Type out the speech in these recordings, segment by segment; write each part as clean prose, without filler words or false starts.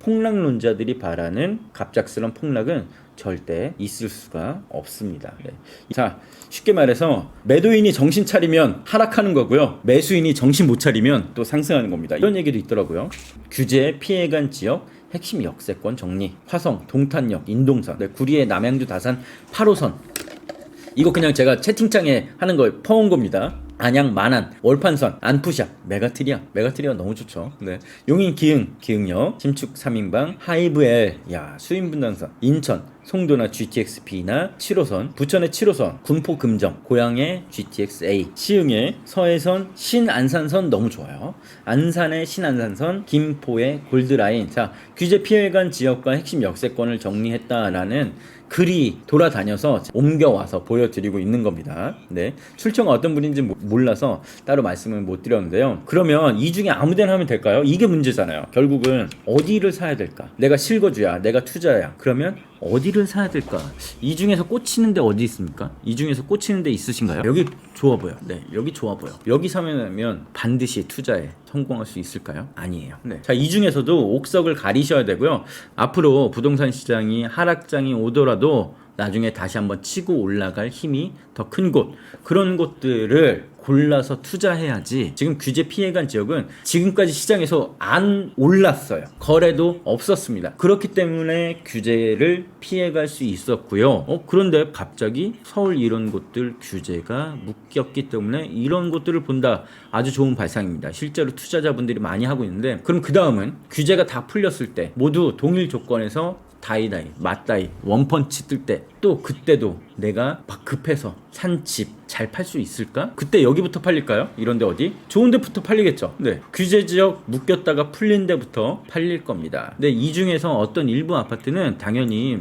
폭락론자들이 바라는 갑작스런 폭락은 절대 있을 수가 없습니다. 네. 자, 쉽게 말해서 매도인이 정신 차리면 하락하는 거고요. 매수인이 정신 못 차리면 또 상승하는 겁니다. 이런 얘기도 있더라고요. 규제 피해간 지역 핵심 역세권 정리. 화성, 동탄역, 인동선, 네, 구리의 남양주, 다산 8호선. 이거 그냥 제가 채팅창에 하는 거 퍼온 겁니다. 안양, 만안, 월판선, 안푸샵, 메가트리아 너무 좋죠. 네. 용인, 기흥역, 신축 3인방, 하이브L, 수인분당선, 인천, 송도나 GTX-B나 7호선, 부천의 7호선, 군포 금정, 고양의 GTX-A, 시흥의 서해선, 신안산선 너무 좋아요. 안산의 신안산선, 김포의 골드라인. 자, 규제 피해간 지역과 핵심 역세권을 정리했다라는 글이 돌아다녀서 옮겨와서 보여드리고 있는 겁니다. 네. 출처가 어떤 분인지 몰라서 따로 말씀을 못 드렸는데요. 그러면 이 중에 아무 데나 하면 될까요? 이게 문제잖아요. 결국은 어디를 사야 될까? 내가 실거주야, 내가 투자야. 그러면 어디를 사야 될까? 이 중에서 꽂히는 데 어디 있습니까? 이 중에서 꽂히는 데 있으신가요? 여기 좋아 보여. 네, 여기 좋아 보여. 여기 사면 반드시 투자에 성공할 수 있을까요? 아니에요. 네. 자, 이 중에서도 옥석을 가리셔야 되고요. 앞으로 부동산 시장이 하락장이 오더라도 나중에 다시 한번 치고 올라갈 힘이 더 큰 곳, 그런 곳들을 골라서 투자해야지. 지금 규제 피해간 지역은 지금까지 시장에서 안 올랐어요. 거래도 없었습니다. 그렇기 때문에 규제를 피해갈 수 있었고요. 그런데 갑자기 서울 이런 곳들 규제가 묶였기 때문에 이런 곳들을 본다. 아주 좋은 발상입니다. 실제로 투자자분들이 많이 하고 있는데, 그럼 그 다음은 규제가 다 풀렸을 때 모두 동일 조건에서 다이다이, 맞다이, 원펀치 뜰 때, 또 그때도 내가 막 급해서 산 집 잘 팔 수 있을까? 그때 여기부터 팔릴까요? 이런데 어디? 좋은 데부터 팔리겠죠. 네, 규제 지역 묶였다가 풀린 데부터 팔릴 겁니다. 근데 이 중에서 어떤 일부 아파트는 당연히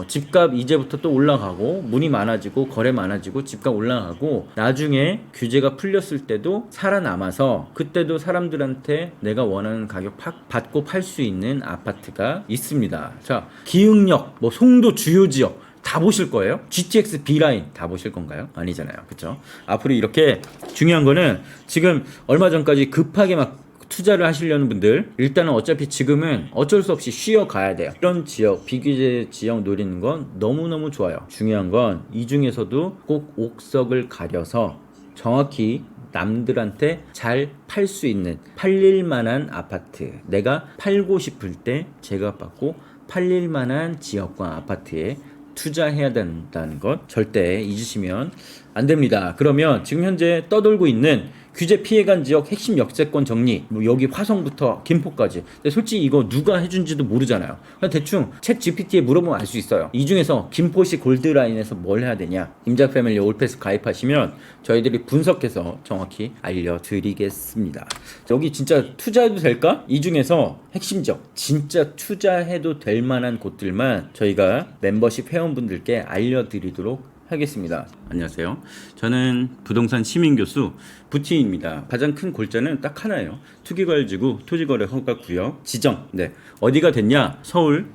집값 이제부터 또 올라가고 문이 많아지고 거래 많아지고 집값 올라가고 나중에 규제가 풀렸을 때도 살아남아서 그때도 사람들한테 내가 원하는 가격 받고 팔 수 있는 아파트가 있습니다. 자, 기흥역, 송도 주요 지역 다 보실 거예요? GTX B라인 다 보실 건가요? 아니잖아요. 그쵸? 앞으로 이렇게 중요한 거는 지금 얼마 전까지 급하게 막 투자를 하시려는 분들, 일단은 어차피 지금은 어쩔 수 없이 쉬어가야 돼요. 이런 지역, 비규제 지역 노리는 건 너무너무 좋아요. 중요한 건 이 중에서도 꼭 옥석을 가려서 정확히 남들한테 잘 팔 수 있는, 팔릴 만한 아파트, 내가 팔고 싶을 때 제값받고 팔릴 만한 지역과 아파트에 투자해야 된다는 것 절대 잊으시면 안 됩니다. 그러면 지금 현재 떠돌고 있는 규제 피해간 지역 핵심 역세권 정리, 여기 화성부터 김포까지. 근데 솔직히 이거 누가 해준지도 모르잖아요. 그냥 대충 챗 GPT에 물어보면 알 수 있어요. 이 중에서 김포시 골드라인에서 뭘 해야 되냐, 임자 패밀리 올패스 가입하시면 저희들이 분석해서 정확히 알려드리겠습니다. 여기 진짜 투자해도 될까? 이 중에서 핵심 지역, 진짜 투자해도 될 만한 곳들만 저희가 멤버십 회원분들께 알려드리도록 하겠습니다. 안녕하세요. 저는 부동산 시민교수 부티입니다. 가장 큰 골자는 딱 하나예요. 투기과열지구 토지거래 허가구역 지정. 네, 어디가 됐냐? 서울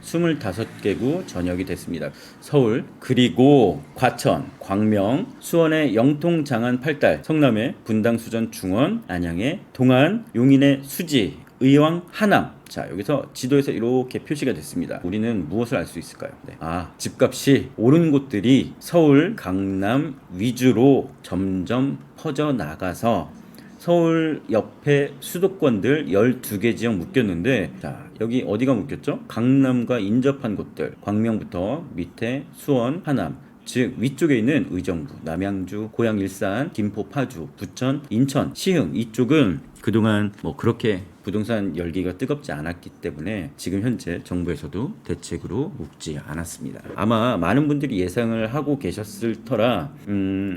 25개구 전역이 됐습니다. 서울, 그리고 과천, 광명, 수원의 영통, 장안, 팔달, 성남의 분당, 수전, 중원, 안양의 동안, 용인의 수지, 의왕, 하남. 자, 여기서 지도에서 이렇게 표시가 됐습니다. 우리는 무엇을 알 수 있을까요? 네. 집값이 오른 곳들이 서울, 강남 위주로 점점 퍼져 나가서 서울 옆에 수도권들 12개 지역 묶였는데, 자, 여기 어디가 묶였죠? 강남과 인접한 곳들, 광명부터 밑에 수원, 하남, 즉 위쪽에 있는 의정부, 남양주, 고양, 일산, 김포, 파주, 부천, 인천, 시흥, 이쪽은 그동안 그렇게 부동산 열기가 뜨겁지 않았기 때문에 지금 현재 정부에서도 대책으로 묶지 않았습니다. 아마 많은 분들이 예상을 하고 계셨을 터라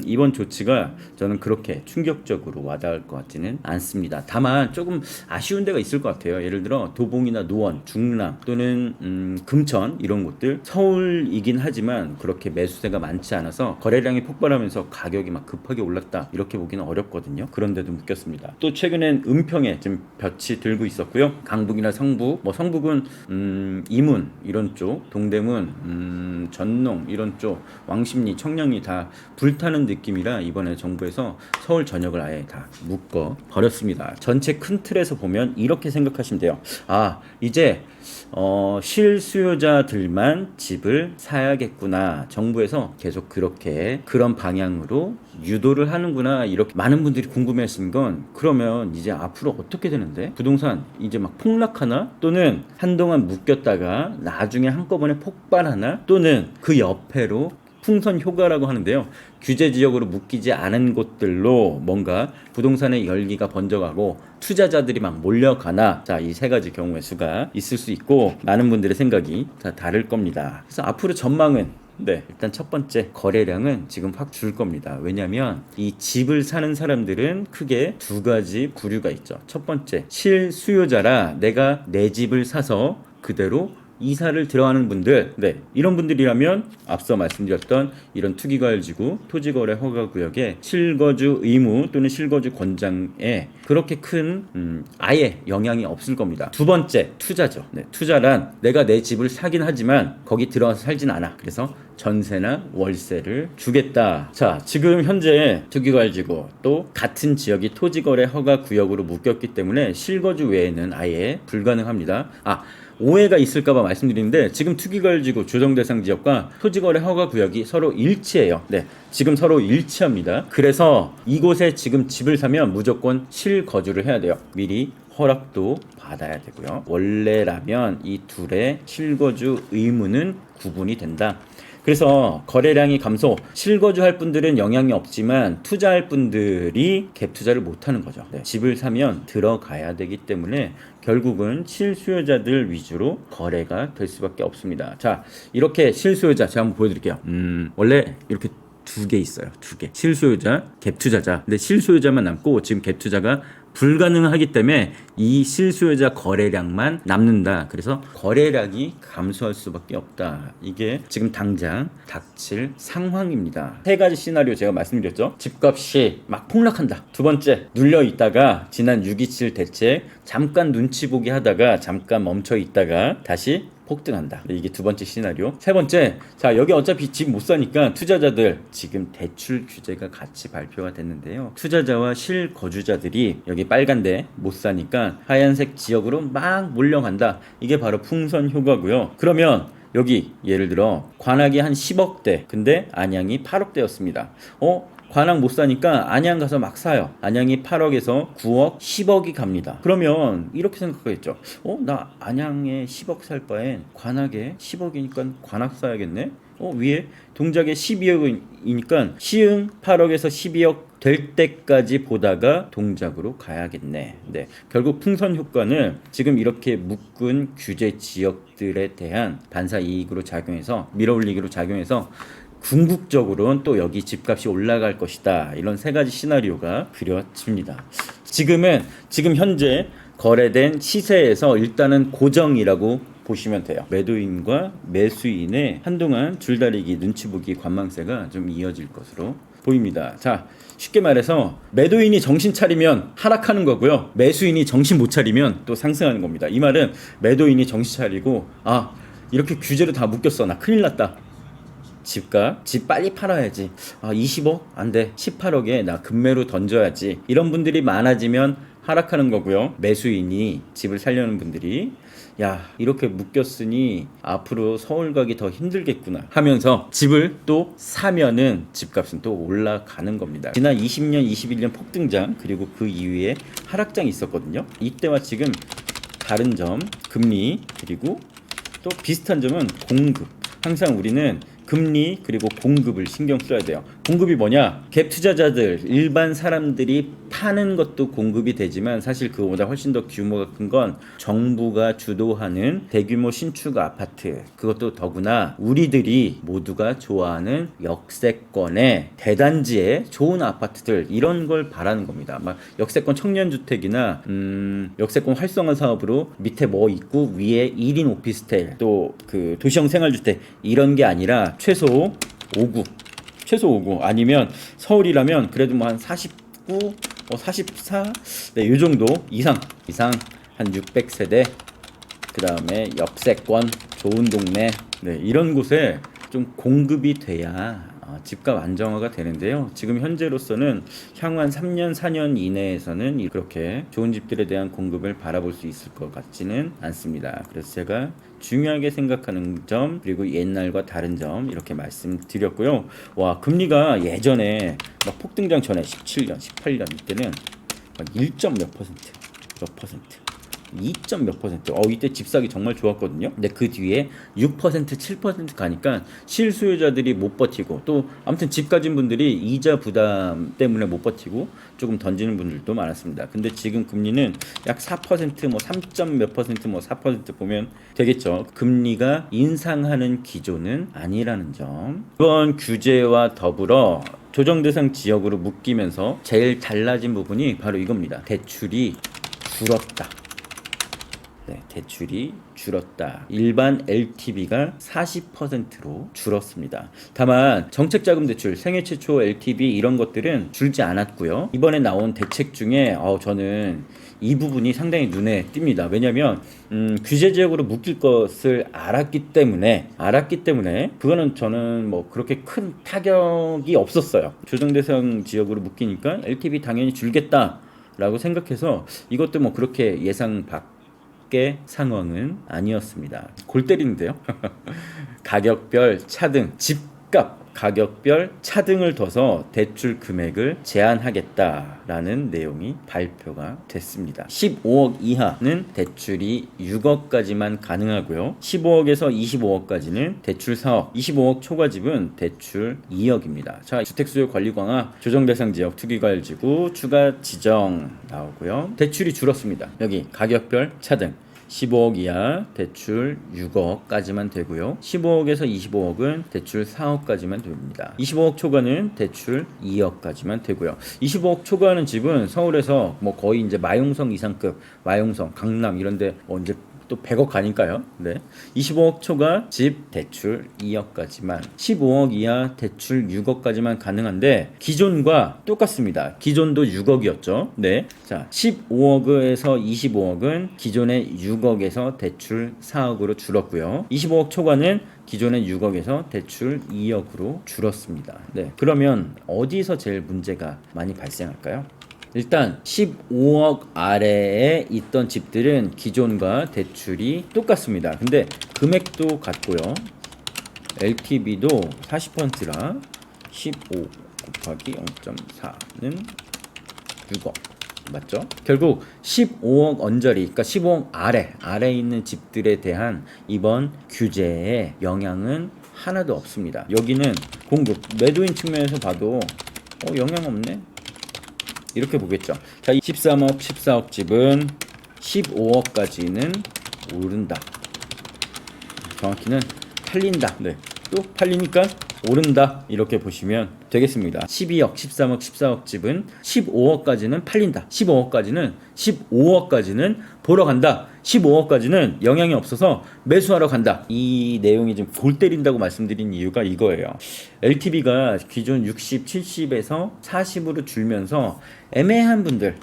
이번 조치가 저는 그렇게 충격적으로 와닿을 것 같지는 않습니다. 다만 조금 아쉬운 데가 있을 것 같아요. 예를 들어 도봉이나 노원, 중랑 또는 금천 이런 곳들, 서울이긴 하지만 그렇게 매수세가 많지 않아서 거래량이 폭발하면서 가격이 막 급하게 올랐다 이렇게 보기는 어렵거든요. 그런데도 묶였습니다. 또 최근엔 은평에 지금 볕이 들고 있었고요. 강북이나 성북, 성북은 이문 이런 쪽, 동대문, 전농 이런 쪽, 왕십리, 청량리 다 불타는 느낌이라 이번에 정부에서 서울 전역을 아예 다 묶어 버렸습니다. 전체 큰 틀에서 보면 이렇게 생각하시면 돼요. 이제 실수요자들만 집을 사야겠구나. 정부에서 계속 그런 방향으로 유도를 하는구나. 이렇게 많은 분들이 궁금해하시는 건 그러면 이제 앞으로 어떻게 되는데? 부동산 이제 막 폭락하나? 또는 한동안 묶였다가 나중에 한꺼번에 폭발하나? 또는 그 옆에로 풍선 효과라고 하는데요. 규제 지역으로 묶이지 않은 곳들로 뭔가 부동산의 열기가 번져가고 투자자들이 막 몰려가나. 자, 이 세 가지 경우의 수가 있을 수 있고 많은 분들의 생각이 다 다를 겁니다. 그래서 앞으로 전망은 일단 첫 번째 거래량은 지금 확 줄 겁니다. 왜냐하면 이 집을 사는 사람들은 크게 두 가지 부류가 있죠. 첫 번째, 실수요자라 내가 내 집을 사서 그대로 이사를 들어가는 분들, 이런 분들이라면 앞서 말씀드렸던 이런 투기과열지구 토지거래 허가구역의 실거주 의무 또는 실거주 권장에 그렇게 큰 아예 영향이 없을 겁니다. 두 번째, 투자죠. 투자란 내가 내 집을 사긴 하지만 거기 들어가서 살진 않아. 그래서 전세나 월세를 주겠다. 자, 지금 현재 투기과열지구 또 같은 지역이 토지거래 허가구역으로 묶였기 때문에 실거주 외에는 아예 불가능합니다. 오해가 있을까봐 말씀드리는데 지금 투기과열지구 조정대상 지역과 토지거래 허가구역이 서로 일치해요. 지금 서로 일치합니다. 그래서 이곳에 지금 집을 사면 무조건 실거주를 해야 돼요. 미리 허락도 받아야 되고요. 원래라면 이 둘의 실거주 의무는 구분이 된다. 그래서 거래량이 감소, 실거주할 분들은 영향이 없지만 투자할 분들이 갭 투자를 못하는 거죠. 집을 사면 들어가야 되기 때문에 결국은 실수요자들 위주로 거래가 될 수밖에 없습니다. 자, 이렇게 실수요자 제가 한번 보여드릴게요. 원래 이렇게 두 개 있어요. 두 개. 실수요자, 갭 투자자. 근데 실수요자만 남고 지금 갭 투자가 불가능하기 때문에 이 실수요자 거래량만 남는다. 그래서 거래량이 감소할 수밖에 없다. 이게 지금 당장 닥칠 상황입니다. 세 가지 시나리오 제가 말씀드렸죠. 집값이 막 폭락한다. 두 번째, 눌려 있다가 지난 6.27 대책 잠깐 눈치 보기 하다가 잠깐 멈춰 있다가 다시 폭등한다. 이게 두 번째 시나리오. 세 번째, 자, 여기 어차피 집 못 사니까 투자자들 지금 대출 규제가 같이 발표가 됐는데요. 투자자와 실거주자들이 여기 빨간데 못 사니까 하얀색 지역으로 막 몰려간다. 이게 바로 풍선 효과고요. 그러면 여기 예를 들어 관악이 한 10억대 근데 안양이 8억대였습니다. 관악 못 사니까 안양 가서 막 사요. 안양이 8억에서 9억, 10억이 갑니다. 그러면 이렇게 생각하겠죠. 나 안양에 10억 살 바엔 관악에 10억이니까 관악 사야겠네. 위에 동작에 12억이니까 시흥 8억에서 12억 될 때까지 보다가 동작으로 가야겠네. 결국 풍선 효과는 지금 이렇게 묶은 규제 지역들에 대한 반사 이익으로 작용해서 밀어올리기로 작용해서 궁극적으로는 또 여기 집값이 올라갈 것이다. 이런 세 가지 시나리오가 그려집니다. 지금 현재 거래된 시세에서 일단은 고정이라고 보시면 돼요. 매도인과 매수인의 한동안 줄다리기, 눈치보기, 관망세가 좀 이어질 것으로 보입니다. 자, 쉽게 말해서 매도인이 정신 차리면 하락하는 거고요. 매수인이 정신 못 차리면 또 상승하는 겁니다. 이 말은 매도인이 정신 차리고 이렇게 규제로 다 묶였어. 나 큰일 났다. 집 빨리 팔아야지. 20억? 안 돼. 18억에 나 급매로 던져야지. 이런 분들이 많아지면 하락하는 거고요. 매수인이 집을 살려는 분들이 이렇게 묶였으니 앞으로 서울 가기 더 힘들겠구나 하면서 집을 또 사면은 집값은 또 올라가는 겁니다. 지난 20년, 21년 폭등장 그리고 그 이후에 하락장이 있었거든요. 이때와 지금 다른 점, 금리 그리고 또 비슷한 점은 공급. 항상 우리는 금리 그리고 공급을 신경 써야 돼요. 공급이 뭐냐? 갭 투자자들, 일반 사람들이 파는 것도 공급이 되지만 사실 그거보다 훨씬 더 규모가 큰 건 정부가 주도하는 대규모 신축 아파트, 그것도 더구나 우리들이 모두가 좋아하는 역세권의 대단지의 좋은 아파트들, 이런 걸 바라는 겁니다. 막 역세권 청년주택이나 역세권 활성화 사업으로 밑에 뭐 있고 위에 1인 오피스텔 또 그 도시형 생활주택 이런 게 아니라 최소 5구 아니면 서울이라면 그래도 뭐 한 49, 44, 이 정도 이상 한 600세대, 그 다음에 역세권, 좋은 동네, 이런 곳에 좀 공급이 돼야 집값 안정화가 되는데요. 지금 현재로서는 향후 한 3년, 4년 이내에서는 그렇게 좋은 집들에 대한 공급을 바라볼 수 있을 것 같지는 않습니다. 그래서 제가 중요하게 생각하는 점, 그리고 옛날과 다른 점 이렇게 말씀드렸고요. 와, 금리가 예전에 막 폭등장 전에 17년, 18년 이때는 막 1점 몇 퍼센트, 몇 퍼센트, 2점 몇 퍼센트. 이때 집 사기 정말 좋았거든요. 근데 그 뒤에 6%, 7% 가니까 실수요자들이 못 버티고, 또 아무튼 집 가진 분들이 이자 부담 때문에 못 버티고 조금 던지는 분들도 많았습니다. 근데 지금 금리는 약 4%, 뭐 3점 몇 퍼센트, 뭐 4% 보면 되겠죠. 금리가 인상하는 기조는 아니라는 점. 이번 규제와 더불어 조정 대상 지역으로 묶이면서 제일 달라진 부분이 바로 이겁니다. 대출이 줄었다. 네, 대출이 줄었다. 일반 LTV가 40%로 줄었습니다. 다만 정책자금 대출, 생애 최초 LTV 이런 것들은 줄지 않았고요. 이번에 나온 대책 중에 저는 이 부분이 상당히 눈에 띕니다. 왜냐하면 규제 지역으로 묶일 것을 알았기 때문에 그거는 저는 뭐 그렇게 큰 타격이 없었어요. 조정 대상 지역으로 묶이니까 LTV 당연히 줄겠다라고 생각해서 이것도 뭐 그렇게 예상 밖의 상황은 아니었습니다. 골 때리는데요. 가격별 차등, 집값 가격별 차등을 둬서 대출 금액을 제한하겠다라는 내용이 발표가 됐습니다. 15억 이하는 대출이 6억까지만 가능하고요. 15억에서 25억까지는 대출 4억, 25억 초과집은 대출 2억입니다. 자, 주택수요 관리 강화, 조정 대상 지역 투기과열지구 추가 지정 나오고요. 대출이 줄었습니다. 여기 가격별 차등 15억 이하 대출 6억까지만 되고요. 15억에서 25억은 대출 4억까지만 됩니다. 25억 초과는 대출 2억까지만 되고요. 25억 초과하는 집은 서울에서 뭐 거의 이제 마용성 이상급, 마용성, 강남 이런데 이제 또 100억 가니까요. 네. 25억 초과 집 대출 2억까지만, 15억 이하 대출 6억까지만 가능한데 기존과 똑같습니다. 기존도 6억이었죠. 네. 자, 15억에서 25억은 기존의 6억에서 대출 4억으로 줄었고요. 25억 초과는 기존의 6억에서 대출 2억으로 줄었습니다. 네. 그러면 어디서 제일 문제가 많이 발생할까요? 일단 15억 아래에 있던 집들은 기존과 대출이 똑같습니다. 근데 금액도 같고요. LTV도 40%라 15 곱하기 0.4는 6억. 맞죠? 결국 15억 언저리, 그러니까 15억 아래에 있는 집들에 대한 이번 규제의 영향은 하나도 없습니다. 여기는 공급, 매도인 측면에서 봐도 영향 없네? 이렇게 보겠죠. 자, 13억, 14억 집은 15억까지는 오른다. 정확히는 팔린다. 네. 또 팔리니까 오른다. 이렇게 보시면 되겠습니다. 12억, 13억, 14억 집은 15억까지는 팔린다. 15억까지는 보러 간다. 15억까지는 영향이 없어서 매수하러 간다. 이 내용이 좀 골 때린다고 말씀드린 이유가 이거예요. LTV가 기존 60, 70에서 40으로 줄면서 애매한 분들,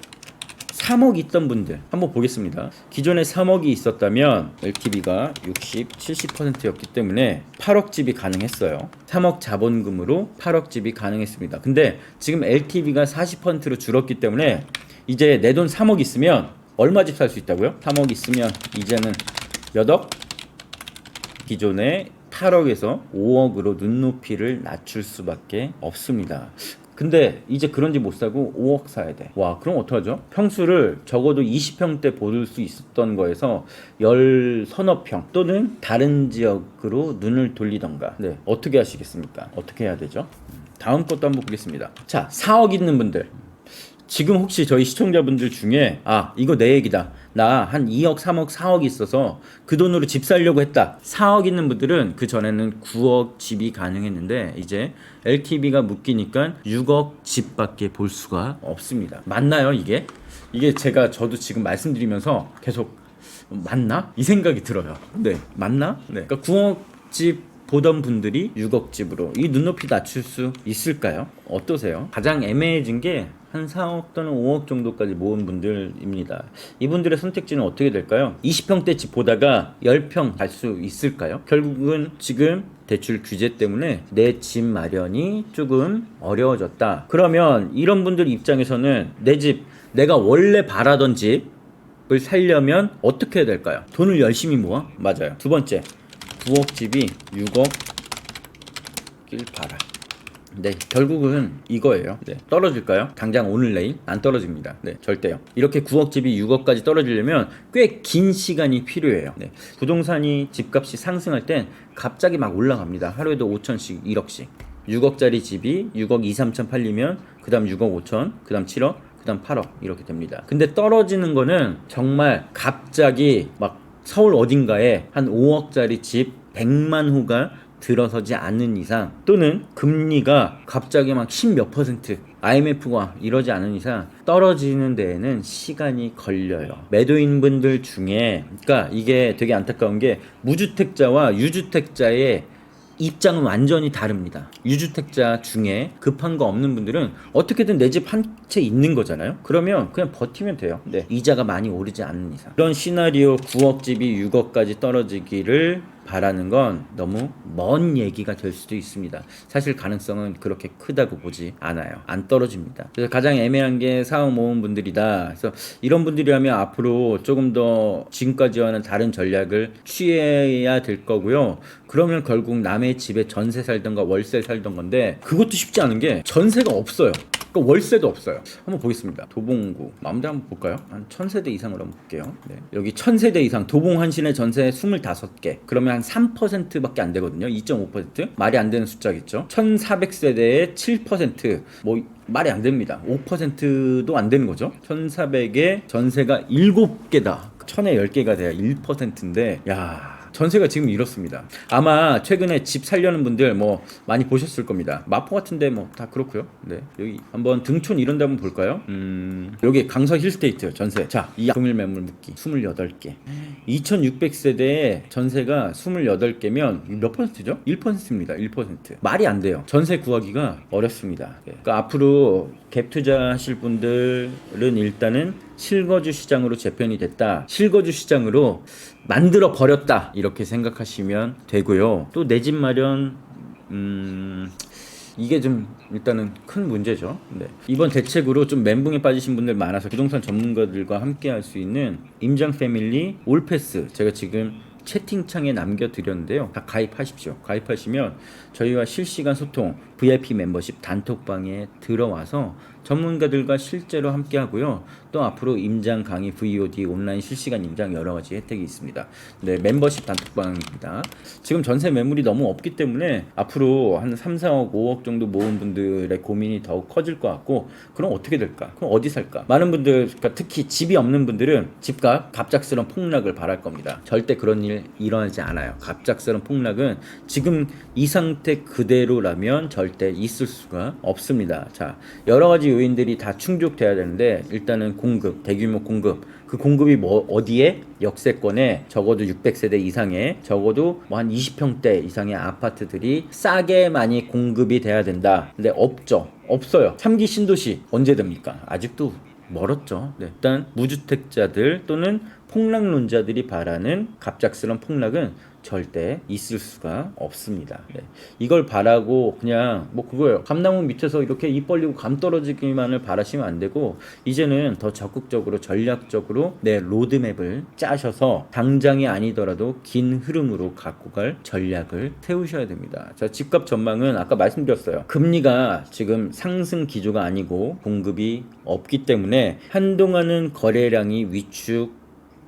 3억 있던 분들 한번 보겠습니다. 기존에 3억이 있었다면 LTV가 60, 70%였기 때문에 8억 집이 가능했어요. 3억 자본금으로 8억 집이 가능했습니다. 근데 지금 LTV가 40%로 줄었기 때문에 이제 내 돈 3억 있으면 얼마 집 살 수 있다고요? 3억 있으면 이제는 몇 억? 기존에 8억에서 5억으로 눈높이를 낮출 수밖에 없습니다. 근데 이제 그런 집 못 사고 5억 사야 돼. 와, 그럼 어떡하죠? 평수를 적어도 20평대 볼 수 있었던 거에서 10서너 평 또는 다른 지역으로 눈을 돌리던가. 네, 어떻게 하시겠습니까? 어떻게 해야 되죠? 다음 것도 한번 보겠습니다. 자, 4억 있는 분들. 지금 혹시 저희 시청자분들 중에 이거 내 얘기다. 나 한 2억, 3억, 4억 있어서 그 돈으로 집 살려고 했다. 4억 있는 분들은 그 전에는 9억 집이 가능했는데 이제 LTV가 묶이니까 6억 집밖에 볼 수가 없습니다. 맞나요, 이게? 이게 저도 지금 말씀드리면서 계속 맞나? 이 생각이 들어요. 네, 맞나? 네. 그러니까 9억 집 보던 분들이 6억 집으로 이 눈높이 낮출 수 있을까요? 어떠세요? 가장 애매해진 게 한 4억 또는 5억 정도까지 모은 분들입니다. 이분들의 선택지는 어떻게 될까요? 20평대 집 보다가 10평 갈 수 있을까요? 결국은 지금 대출 규제 때문에 내 집 마련이 조금 어려워졌다. 그러면 이런 분들 입장에서는 내 집, 내가 원래 바라던 집을 살려면 어떻게 해야 될까요? 돈을 열심히 모아? 맞아요. 두 번째, 9억 집이 6억 길 바라. 네, 결국은 이거예요. 네, 떨어질까요? 당장 오늘 내일 안 떨어집니다. 네, 절대요. 이렇게 9억 집이 6억까지 떨어지려면 꽤 긴 시간이 필요해요. 네, 부동산이 집값이 상승할 땐 갑자기 막 올라갑니다. 하루에도 5천씩, 1억씩. 6억짜리 집이 6억 2, 3천 팔리면 그 다음 6억 5천, 그 다음 7억, 그 다음 8억 이렇게 됩니다. 근데 떨어지는 거는 정말 갑자기 막 서울 어딘가에 한 5억짜리 집 100만 호가 들어서지 않는 이상, 또는 금리가 갑자기 막 10몇 %, IMF가 이러지 않은 이상 떨어지는 데에는 시간이 걸려요. 매도인분들 중에, 그러니까 이게 되게 안타까운 게 무주택자와 유주택자의 입장은 완전히 다릅니다. 유주택자 중에 급한 거 없는 분들은 어떻게든 내 집 한 채 있는 거잖아요. 그러면 그냥 버티면 돼요. 네, 이자가 많이 오르지 않는 이상. 이런 시나리오 9억 집이 6억까지 떨어지기를 바라는 건 너무 먼 얘기가 될 수도 있습니다. 사실 가능성은 그렇게 크다고 보지 않아요. 안 떨어집니다. 그래서 가장 애매한 게 사업 모은 분들이다. 그래서 이런 분들이라면 앞으로 조금 더 지금까지와는 다른 전략을 취해야 될 거고요. 그러면 결국 남의 집에 전세 살던가 월세 살던 건데, 그것도 쉽지 않은 게 전세가 없어요. 그러니까 월세도 없어요. 한번 보겠습니다. 도봉구 마음대로 한번 볼까요? 한 1000세대 이상으로 한번 볼게요. 네. 여기 1000세대 이상 도봉환신의 전세 25개. 그러면 한 3%밖에 안 되거든요. 2.5%. 말이 안 되는 숫자겠죠. 1400세대의 7%. 뭐 말이 안 됩니다. 5%도 안 되는 거죠. 1400에 전세가 7개다. 1000에 10개가 돼야 1%인데 야, 전세가 지금 이렇습니다. 아마 최근에 집 살려는 분들 뭐 많이 보셨을 겁니다. 마포 같은데 뭐 다 그렇고요. 네, 여기 한번 등촌 이런 데 한번 볼까요? 여기 강서 힐스테이트 전세. 자, 이 금일 매물 묶기 28개. 2600세대에 전세가 28개면 몇 %죠? 1%입니다. 1%. 말이 안 돼요. 전세 구하기가 어렵습니다. 네. 그러니까 앞으로 갭 투자하실 분들은 일단은 실거주 시장으로 재편이 됐다. 실거주 시장으로 만들어 버렸다. 이렇게 생각하시면 되고요. 또 내 집 마련, 이게 좀 일단은 큰 문제죠. 네. 이번 대책으로 좀 멘붕에 빠지신 분들 많아서 부동산 전문가들과 함께 할 수 있는 임장 패밀리 올패스, 제가 지금 채팅창에 남겨드렸는데요. 다 가입하십시오. 가입하시면 저희와 실시간 소통, VIP 멤버십 단톡방에 들어와서 전문가들과 실제로 함께 하고요. 또 앞으로 임장 강의, VOD, 온라인 실시간 임장 여러 가지 혜택이 있습니다. 네, 멤버십 단톡방입니다. 지금 전세 매물이 너무 없기 때문에 앞으로 한 3, 4억, 5억 정도 모은 분들의 고민이 더욱 커질 것 같고, 그럼 어떻게 될까? 그럼 어디 살까? 많은 분들, 그러니까 특히 집이 없는 분들은 집값 갑작스러운 폭락을 바랄 겁니다. 절대 그런 일 일어나지 않아요. 갑작스러운 폭락은 지금 이 상태 그대로라면 절대 있을 수가 없습니다. 자, 여러 가지 요인들이 다 충족돼야 되는데, 일단은 공급, 대규모 공급. 그 공급이 뭐 어디에? 역세권에 적어도 600세대 이상의, 적어도 뭐 한 20평대 이상의 아파트들이 싸게 많이 공급이 돼야 된다. 근데 없죠. 없어요. 3기 신도시 언제 됩니까? 아직도 멀었죠. 네. 일단 무주택자들 또는 폭락론자들이 바라는 갑작스러운 폭락은 절대 있을 수가 없습니다. 네. 이걸 바라고 그냥 뭐 그거예요. 감나무 밑에서 이렇게 입 벌리고 감 떨어지기만을 바라시면 안 되고, 이제는 더 적극적으로 전략적으로 내 로드맵을 짜셔서 당장이 아니더라도 긴 흐름으로 갖고 갈 전략을 세우셔야 됩니다. 자, 집값 전망은 아까 말씀드렸어요. 금리가 지금 상승 기조가 아니고 공급이 없기 때문에 한동안은 거래량이 위축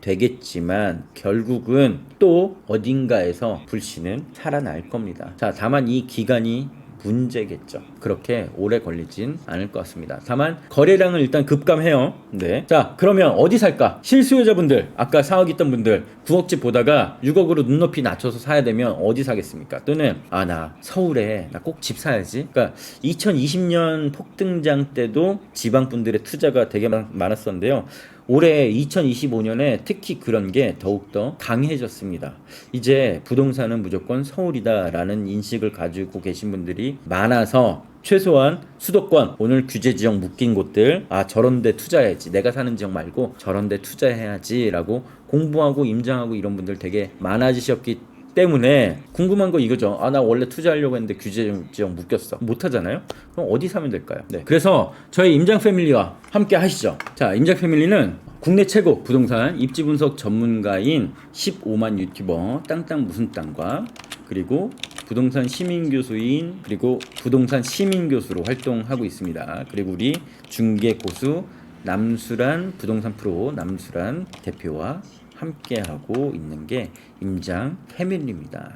되겠지만 결국은 또 어딘가에서 불씨는 살아날 겁니다. 자, 다만 이 기간이 문제겠죠. 그렇게 오래 걸리진 않을 것 같습니다. 다만 거래량은 일단 급감해요. 네. 자, 그러면 어디 살까? 실수요자분들, 아까 4억 있던 분들 9억집 보다가 6억으로 눈높이 낮춰서 사야 되면 어디 사겠습니까? 또는 나 서울에 나 꼭 집 사야지. 그러니까 2020년 폭등장 때도 지방분들의 투자가 되게 많았었는데요. 올해 2025년에 특히 그런 게 더욱더 강해졌습니다. 이제 부동산은 무조건 서울이다라는 인식을 가지고 계신 분들이 많아서 최소한 수도권, 오늘 규제 지역 묶인 곳들, 저런 데 투자해야지, 내가 사는 지역 말고 저런 데 투자해야지 라고 공부하고 임장하고 이런 분들 되게 많아지셨기 때문에 궁금한 거 이거죠. 아, 나 원래 투자하려고 했는데 규제 지역 묶였어. 못 하잖아요. 그럼 어디 사면 될까요? 네. 그래서 저희 임장 패밀리와 함께 하시죠. 자, 임장 패밀리는 국내 최고 부동산 입지 분석 전문가인 15만 유튜버 땅땅 무슨 땅과 그리고 부동산 시민 교수인 그리고 부동산 시민 교수로 활동하고 있습니다. 그리고 우리 중개 고수 남수란 부동산 프로 남수란 대표와 함께하고 있는 게 임장 패밀리입니다.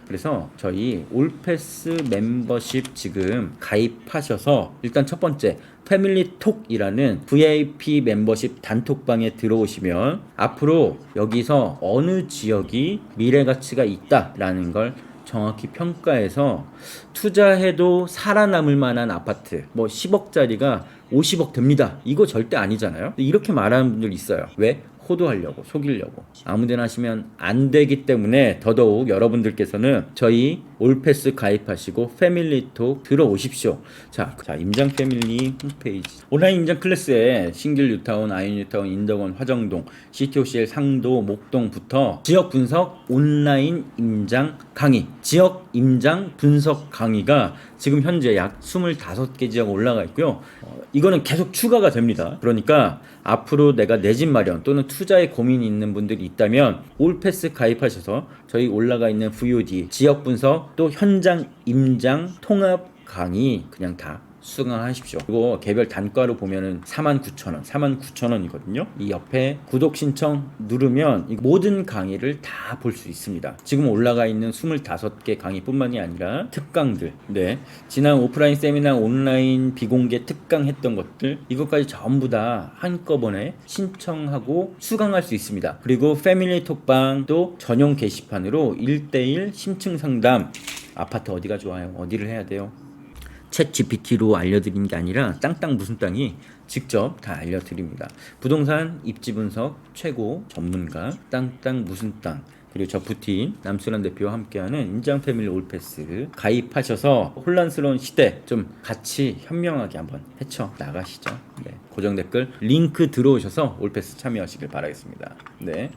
그래서 저희 올패스 멤버십 지금 가입하셔서 일단 첫 번째 패밀리톡이라는 VIP 멤버십 단톡방에 들어오시면 앞으로 여기서 어느 지역이 미래 가치가 있다라는 걸 정확히 평가해서 투자해도 살아남을 만한 아파트 뭐 10억짜리가 50억 됩니다. 이거 절대 아니잖아요. 이렇게 말하는 분들 있어요. 왜? 호도하려고 속이려고 아무데나 하시면 안 되기 때문에 더더욱 여러분들께서는 저희 올패스 가입하시고 패밀리톡 들어오십시오. 자, 임장 패밀리 홈페이지 온라인 임장 클래스에 신길 뉴타운, 아이온 뉴타운, 인덕원, 화정동, CTOCL 상도, 목동부터 지역 분석 온라인 임장 강의 지역 임장 분석 강의가 지금 현재 약 25개 지역 올라가 있고요. 이거는 계속 추가가 됩니다. 그러니까 앞으로 내가 내 집 마련 또는 투자에 고민이 있는 분들이 있다면 올패스 가입하셔서 저희 올라가 있는 VOD 지역 분석 또 현장 임장 통합 강의 그냥 다 수강하십시오. 그리고 개별 단가로 보면은 49,000원, 49,000원이거든요. 이 옆에 구독 신청 누르면 모든 강의를 다 볼 수 있습니다. 지금 올라가 있는 25개 강의뿐만이 아니라 특강들, 네, 지난 오프라인 세미나, 온라인 비공개 특강 했던 것들 이것까지 전부 다 한꺼번에 신청하고 수강할 수 있습니다. 그리고 패밀리 톡방도 전용 게시판으로 1대1 심층 상담 아파트 어디가 좋아요? 어디를 해야 돼요? 챗 GPT로 알려드리는 게 아니라 땅땅 무슨 땅이 직접 다 알려드립니다. 부동산 입지 분석 최고 전문가 땅땅 무슨 땅 그리고 저 부팀 남수란 대표와 함께하는 임장 패밀리 올패스 가입하셔서 혼란스러운 시대 좀 같이 현명하게 한번 헤쳐 나가시죠. 네, 고정 댓글 링크 들어오셔서 올패스 참여하시길 바라겠습니다. 네.